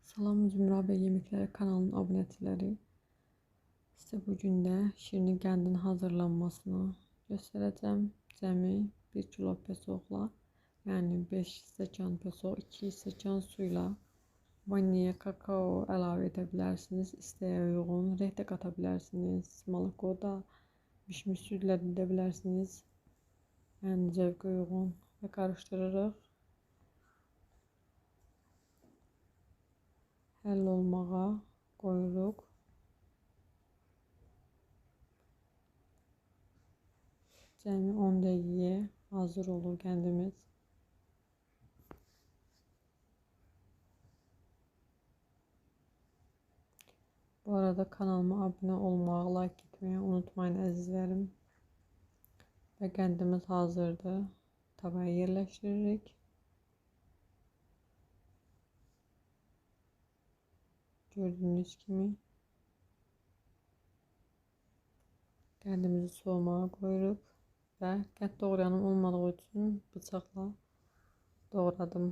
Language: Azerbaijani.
Salam Zümra Bey Yemekleri kanalının abunəçiləri. Size bugün də şirin qəndin hazırlanmasını göstereceğim. Cəmi 1 kilo pesoqla, yəni 5 stəkan pesoq, 2 stəkan suyla vanilya, kakao əlavə edə bilərsiniz. İstəyə uyğun reh də qata bilərsiniz. Moloko da bişmiş südlə edə bilərsiniz. Yəni zövqə uyğun və qarışdırırıq. Həll olmağa qoyuruq. Cəmi 10 dəqiqəyə hazır olur qəndimiz. Bu arada kanalıma abunə olmağı, like etməyi unutmayın əzizlərim. Və qəndimiz hazırdır. Tavaya yerləşdiririk. Gördüğünüz kimi qəndimizi soğumağa qoyuruq və qənd doğrayanım olmadığı üçün bıçaqla doğradım.